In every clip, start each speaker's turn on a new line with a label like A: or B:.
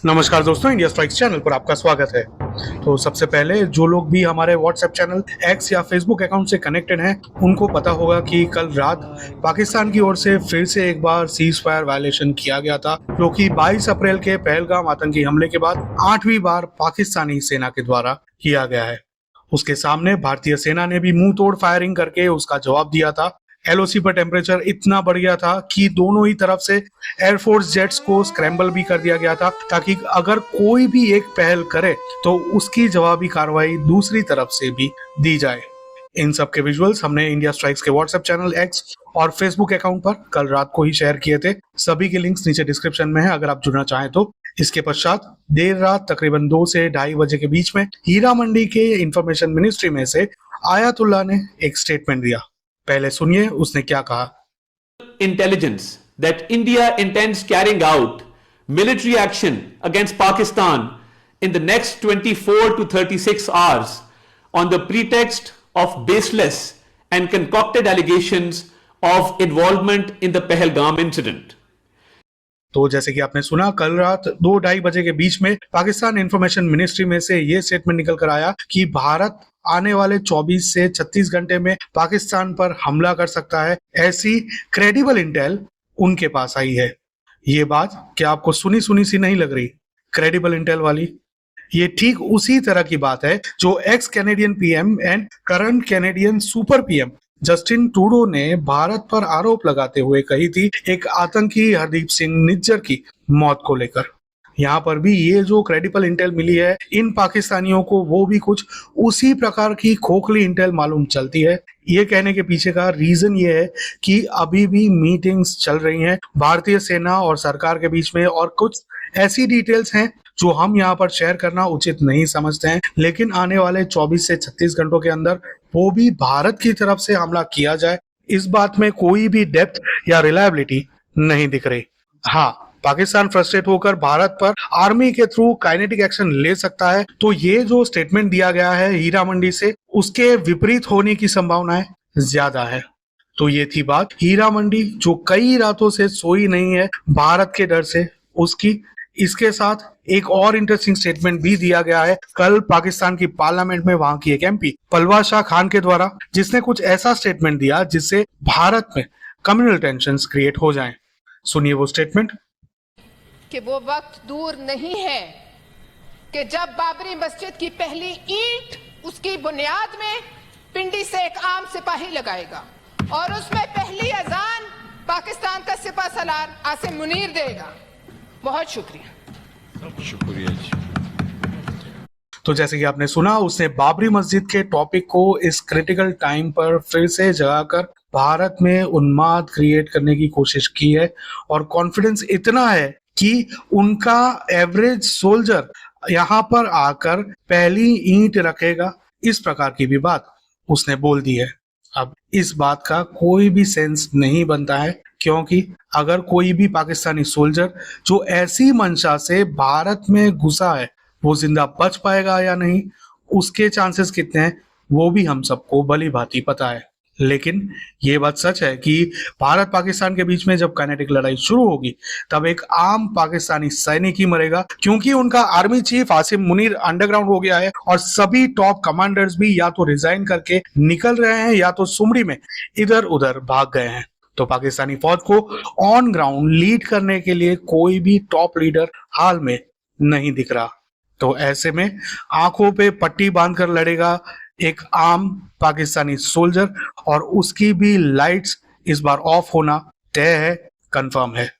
A: नमस्कार दोस्तों, India strikes channel पर आपका स्वागत है। तो सबसे पहले जो लोग भी हमारे व्हाट्सएप चैनल एक्स या फेसबुक अकाउंट से कनेक्टेड हैं उनको पता होगा कि कल रात पाकिस्तान की ओर से फिर से एक बार सीज फायर वायलेशन किया गया था, जो कि 22 अप्रैल के पहलगाम आतंकी हमले के बाद 8वीं बार पाकिस्तानी सेना के द्वारा किया गया है। उसके सामने भारतीय सेना ने भी मुंह तोड़ फायरिंग करके उसका जवाब दिया था। एलओसी पर टेम्परेचर इतना बढ़ गया था कि दोनों ही तरफ से एयरफोर्स जेट्स को स्क्रैम्बल भी कर दिया गया था, ताकि अगर कोई भी एक पहल करे तो उसकी जवाबी कार्रवाई दूसरी तरफ से भी दी जाए। इन सब के विजुअल्स हमने इंडिया स्ट्राइक्स के व्हाट्सएप चैनल एक्स और फेसबुक अकाउंट पर कल रात को ही शेयर किए थे। सभी के लिंक्स नीचे डिस्क्रिप्शन में है, अगर आप जुड़ना चाहें तो। इसके पश्चात देर रात तकरीबन 2 से 2:30 बजे के बीच में हीरा मंडी के इंफॉर्मेशन मिनिस्ट्री में से आयतुल्लाह ने एक स्टेटमेंट दिया। पहले सुनिए उसने क्या कहा।
B: Intelligence that India intends carrying out military action against Pakistan in the next 24 to 36 hours on the pretext of baseless and concocted allegations of involvement in the Pahalgam incident.
A: तो जैसे कि आपने सुना, कल रात 2-2:30 बजे के बीच में पाकिस्तान इंफॉर्मेशन मिनिस्ट्री में से ये स्टेटमेंट निकल कर आया कि भारत आने वाले 24 से 36 घंटे में पाकिस्तान पर हमला कर सकता है। ऐसी क्रेडिबल इंटेल उनके पास आई है। ये बात क्या आपको सुनी सुनी सी नहीं लग रही? क्रेडिबल इंटेल वाली ये ठीक उसी तरह की बात है जो x Canadian PM and current Canadian super PM Justin Trudeau ने भारत पर आरोप लगाते हुए कही थी, एक आतंकी हरदीप सिंह निज्जर की मौत को लेकर। यहाँ पर भी ये जो क्रेडिबल इंटेल मिली है इन पाकिस्तानियों को, वो भी कुछ उसी प्रकार की खोखली इंटेल मालूम चलती है। ये कहने के पीछे का रीजन ये है कि अभी भी मीटिंग्स चल रही हैं भारतीय सेना और सरकार के बीच में, और कुछ ऐसी डिटेल्स हैं जो हम यहाँ पर शेयर करना उचित नहीं समझते हैं, लेकिन आने वाले 24 से 36 घंटों के अंदर वो भी भारत की तरफ से हमला किया जाए, इस बात में कोई भी डेप्थ या रिलायबिलिटी नहीं दिख रही। हाँ, पाकिस्तान फ्रस्ट्रेट होकर भारत पर आर्मी के थ्रू काइनेटिक एक्शन ले सकता है, तो ये जो स्टेटमेंट दिया गया है हीरा मंडी से, उसके विपरीत होने की संभावनाएं ज्यादा है। तो ये थी बात हीरा मंडी, जो कई रातों से सोई नहीं है भारत के डर से, उसकी। इसके साथ एक और इंटरेस्टिंग स्टेटमेंट भी दिया गया है कल पाकिस्तान की पार्लियामेंट में वहां की एक एमपी पलवा शाह खान के द्वारा, जिसने कुछ ऐसा स्टेटमेंट दिया जिससे भारत में कम्युनल टेंशंस क्रिएट हो जाएं। सुनिए वो स्टेटमेंट।
C: कि वो वक्त दूर नहीं है कि जब बाबरी मस्जिद की पहली ईंट उसकी बुनियाद में पिंडी से एक आम सिपाही लगाएगा और उसमें पहली अजान पाकिस्तान का सिपा सलार आसिम मुनीर देगा। बहुत शुक्रिया
D: जी।
A: तो जैसे कि आपने सुना, उसने बाबरी मस्जिद के टॉपिक को इस क्रिटिकल टाइम पर फिर से जगाकर भारत में उन्माद क्रिएट करने की कोशिश की है, और कॉन्फिडेंस इतना है कि उनका एवरेज सोल्जर यहाँ पर आकर पहली ईंट रखेगा, इस प्रकार की भी बात उसने बोल दी है। अब इस बात का कोई भी सेंस नहीं बनता है, क्योंकि अगर कोई भी पाकिस्तानी सोल्जर जो ऐसी मंशा से भारत में घुसा है वो जिंदा बच पाएगा या नहीं, उसके चांसेस कितने हैं वो भी हम सबको भली भांति पता है। लेकिन ये बात सच है कि भारत पाकिस्तान के बीच में जब काइनेटिक लड़ाई शुरू होगी तब एक आम पाकिस्तानी सैनिक ही मरेगा, क्योंकि उनका army chief Asim Munir underground हो गया है और सभी टॉप कमांडर्स भी या तो रिजाइन करके निकल रहे हैं या तो सुमड़ी में इधर उधर भाग गए हैं। तो पाकिस्तानी फौज को ऑन ग्राउंड लीड करने के लिए कोई भी टॉप लीडर हाल में नहीं दिख रहा। तो ऐसे में आंखों पे पट्टी बांधकर लड़ेगा एक आम पाकिस्तानी सोल्जर, और उसकी भी लाइट्स इस बार ऑफ होना तय है, कंफर्म है।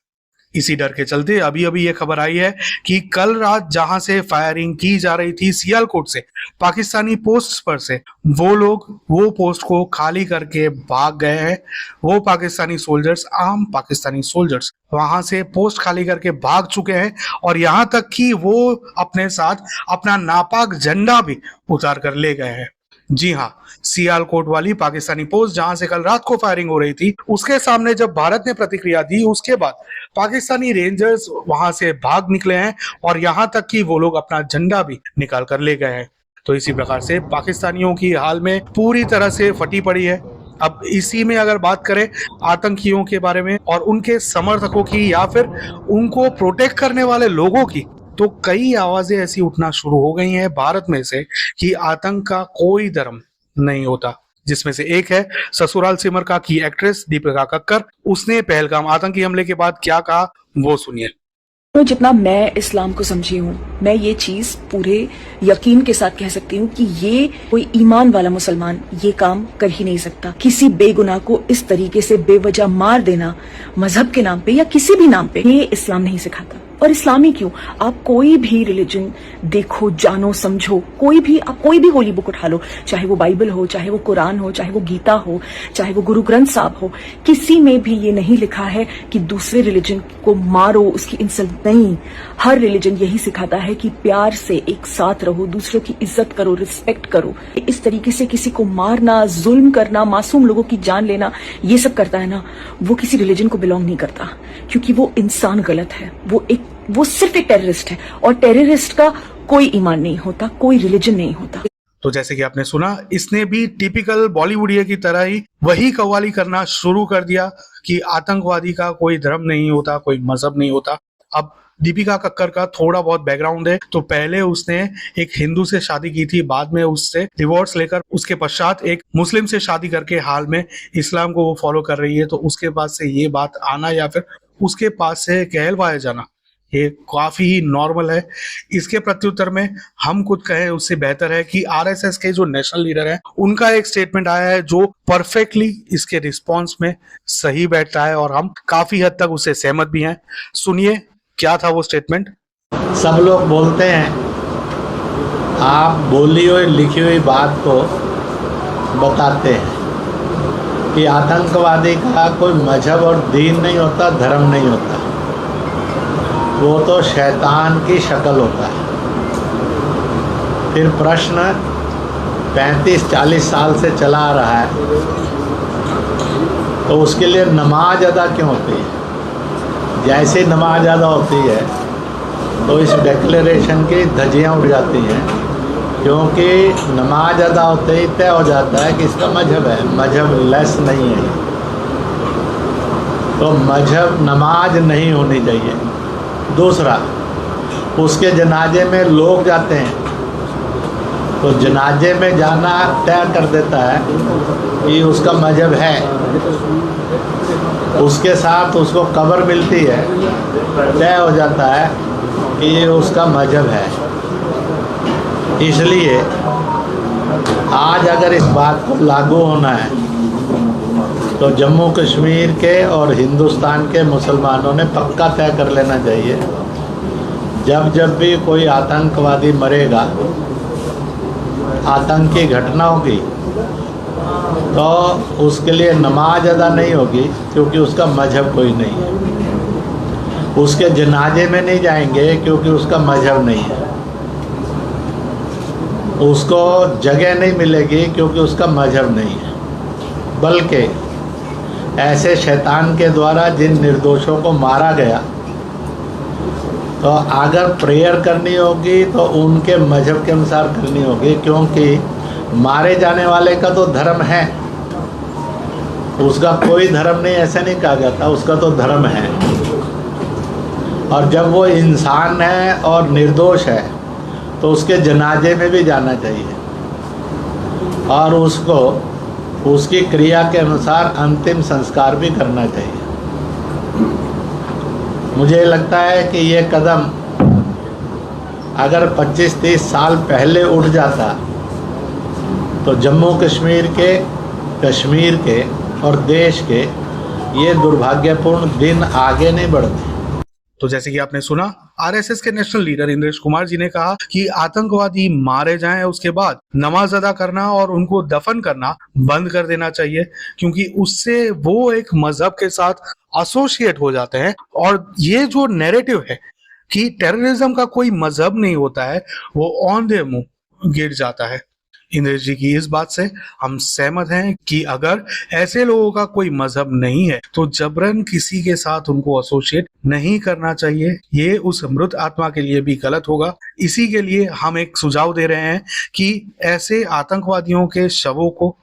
A: इसी डर के चलते अभी अभी ये खबर आई है कि कल रात जहां से फायरिंग की जा रही थी सियालकोट से पाकिस्तानी पोस्ट पर से, वो लोग वो पोस्ट को खाली करके भाग गए हैं। वो पाकिस्तानी सोल्जर्स, आम पाकिस्तानी सोल्जर्स वहां से पोस्ट खाली करके भाग चुके हैं, और यहां तक कि वो अपने साथ अपना नापाक झंडा भी उतार कर ले गए हैं। जी हाँ, सियालकोट वाली पाकिस्तानी पोस्ट जहां से कल रात को फायरिंग हो रही थी, उसके सामने जब भारत ने प्रतिक्रिया दी, उसके बाद पाकिस्तानी रेंजर्स वहां से भाग निकले हैं, और यहां तक कि वो लोग अपना झंडा भी निकाल कर ले गए हैं। तो इसी प्रकार से पाकिस्तानियों की हाल में पूरी तरह से फटी पड़ी है। अब इसी में अगर बात करें आतंकियों के बारे में और उनके समर्थकों की, या फिर उनको प्रोटेक्ट करने वाले लोगों की, तो कई आवाजें ऐसी उठना शुरू हो गई हैं भारत में से कि आतंक का कोई धर्म नहीं होता, जिसमें से एक है ससुराल सिमर का की एक्ट्रेस दीपिका कक्कर। उसने पहलगाम आतंकी हमले के बाद क्या कहा वो सुनिए।
E: तो जितना मैं इस्लाम को समझी हूँ, मैं ये चीज पूरे यकीन के साथ कह सकती हूँ कि ये कोई ईमान वाला मुसलमान ये काम कर ही नहीं सकता। किसी बेगुनाह को इस तरीके से बेवजह मार देना मजहब के नाम पे या किसी भी नाम पे, ये इस्लाम नहीं सिखाता। और इस्लामी क्यों, आप कोई भी रिलीजन देखो, जानो, समझो, आप कोई भी होली बुक उठा लो, चाहे वो बाइबल हो, चाहे वो कुरान हो, चाहे वो गीता हो, चाहे वो गुरु ग्रंथ साहब हो, किसी में भी ये नहीं लिखा है कि दूसरे रिलीजन को मारो, उसकी इंसल्ट नहीं। हर रिलीजन यही सिखाता है कि प्यार से एक साथ रहो, दूसरों की इज्जत करो, रिस्पेक्ट करो। इस तरीके से किसी को मारना, जुल्म करना, मासूम लोगों की जान लेना, ये सब करता है ना, वो किसी रिलीजन को बिलोंग नहीं करता, क्योंकि वो इंसान गलत है, वो सिर्फ एक टेररिस्ट है। और टेररिस्ट का कोई ईमान नहीं होता, कोई रिलीजन नहीं होता।
A: तो जैसे कि आपने सुना, इसने भी टिपिकल बॉलीवुडिया की तरह ही वही कव्वाली करना शुरू कर दिया कि आतंकवादी का कोई धर्म नहीं होता, कोई मजहब नहीं होता। अब दीपिका कक्कर का थोड़ा बहुत बैकग्राउंड है। तो पहले उसने एक हिंदू से शादी की थी, बाद में उससे डिवोर्स लेकर उसके पश्चात एक मुस्लिम से शादी करके हाल में इस्लाम को वो फॉलो कर रही है। तो उसके पास से ये बात आना या फिर उसके पास से कहलवाया जाना ये काफी ही नॉर्मल है। इसके प्रत्युत्तर में हम कुछ कहें उससे बेहतर है कि आरएसएस के जो नेशनल लीडर हैं उनका एक स्टेटमेंट आया है जो परफेक्टली इसके रिस्पॉन्स में सही बैठता है और हम काफी हद तक उससे सहमत भी हैं। सुनिए क्या था वो स्टेटमेंट।
F: सब लोग बोलते हैं, आप बोली हुई लिखी हुई बात को बताते हैं कि आतंकवादी का कोई मजहब और दीन नहीं होता, धर्म नहीं होता, वो तो शैतान की शक्ल होता है। फिर प्रश्न 35-40 साल से चला आ रहा है, तो उसके लिए नमाज अदा क्यों होती है? जैसे ही नमाज अदा होती है तो इस डिक्लेरेशन की धज्जियाँ उड़ जाती हैं, क्योंकि नमाज अदा होते ही तय हो जाता है कि इसका मजहब है, मजहब लेस नहीं है। तो मजहब नमाज नहीं होनी चाहिए। दूसरा, उसके जनाजे में लोग जाते हैं, तो जनाजे में जाना तय कर देता है कि उसका मजहब है। उसके साथ उसको कब्र मिलती है, तय हो जाता है कि ये उसका मजहब है। इसलिए आज अगर इस बात को लागू होना है तो जम्मू कश्मीर के और हिंदुस्तान के मुसलमानों ने पक्का तय कर लेना चाहिए, जब भी कोई आतंकवादी मरेगा, आतंकी घटना होगी, तो उसके लिए नमाज अदा नहीं होगी, क्योंकि उसका मजहब कोई नहीं है। उसके जनाजे में नहीं जाएंगे, क्योंकि उसका मजहब नहीं है। उसको जगह नहीं मिलेगी, क्योंकि उसका मजहब नहीं है। बल्कि ऐसे शैतान के द्वारा जिन निर्दोषों को मारा गया, तो अगर प्रेयर करनी होगी तो उनके मजहब के अनुसार करनी होगी, क्योंकि मारे जाने वाले का तो धर्म है, उसका कोई धर्म नहीं ऐसे नहीं कहा जाता, उसका तो धर्म है। और जब वो इंसान है और निर्दोष है तो उसके जनाजे में भी जाना चाहिए और उसको उसकी क्रिया के अनुसार अंतिम संस्कार भी करना चाहिए। मुझे लगता है कि ये कदम अगर 25-30 साल पहले उठ जाता तो जम्मू कश्मीर के और देश के ये दुर्भाग्यपूर्ण दिन आगे नहीं बढ़ते।
A: तो जैसे कि आपने सुना, आरएसएस के नेशनल लीडर इंद्रेश कुमार जी ने कहा कि आतंकवादी मारे जाएं, उसके बाद नमाज अदा करना और उनको दफन करना बंद कर देना चाहिए, क्योंकि उससे वो एक मजहब के साथ एसोसिएट हो जाते हैं। और ये जो नैरेटिव है कि टेररिज्म का कोई मजहब नहीं होता है, वो औंधे मुंह गिर जाता है। इंद्रेश जी की इस बात से हम सहमत हैं कि अगर ऐसे लोगों का कोई मजहब नहीं है तो जबरन किसी के साथ उनको एसोसिएट नहीं करना चाहिए। ये उस मृत आत्मा के लिए भी गलत होगा। इसी के लिए हम एक सुझाव दे रहे हैं कि ऐसे आतंकवादियों के शवों को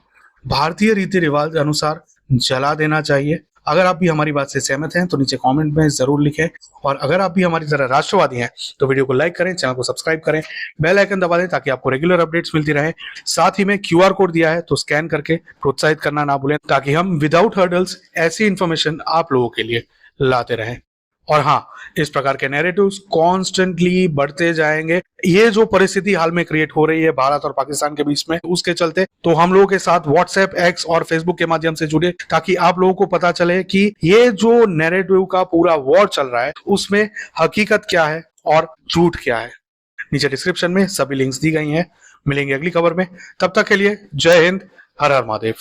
A: भारतीय रीति रिवाज अनुसार जला देना चाहिए। अगर आप भी हमारी बात से सहमत हैं तो नीचे कमेंट में जरूर लिखें, और अगर आप भी हमारी तरह राष्ट्रवादी हैं तो वीडियो को लाइक करें, चैनल को सब्सक्राइब करें, बेल आइकन दबा दें ताकि आपको रेगुलर अपडेट्स मिलती रहे। साथ ही में QR कोड दिया है तो स्कैन करके प्रोत्साहित करना ना भूलें ताकि हम विदाउट हर्डल्स ऐसी इंफॉर्मेशन आप लोगों के लिए लाते रहें। और हाँ, इस प्रकार के नैरेटिव्स कॉन्स्टेंटली बढ़ते जाएंगे। ये जो परिस्थिति हाल में क्रिएट हो रही है भारत और पाकिस्तान के बीच में, उसके चलते तो हम लोगों के साथ व्हाट्सएप, एक्स और फेसबुक के माध्यम से जुड़े ताकि आप लोगों को पता चले कि ये जो नैरेटिव का पूरा वॉर चल रहा है उसमें हकीकत क्या है और झूठ क्या है। नीचे डिस्क्रिप्शन में सभी लिंक्स दी गई हैं। मिलेंगे अगली खबर में, तब तक के लिए जय हिंद, हर हर महादेव।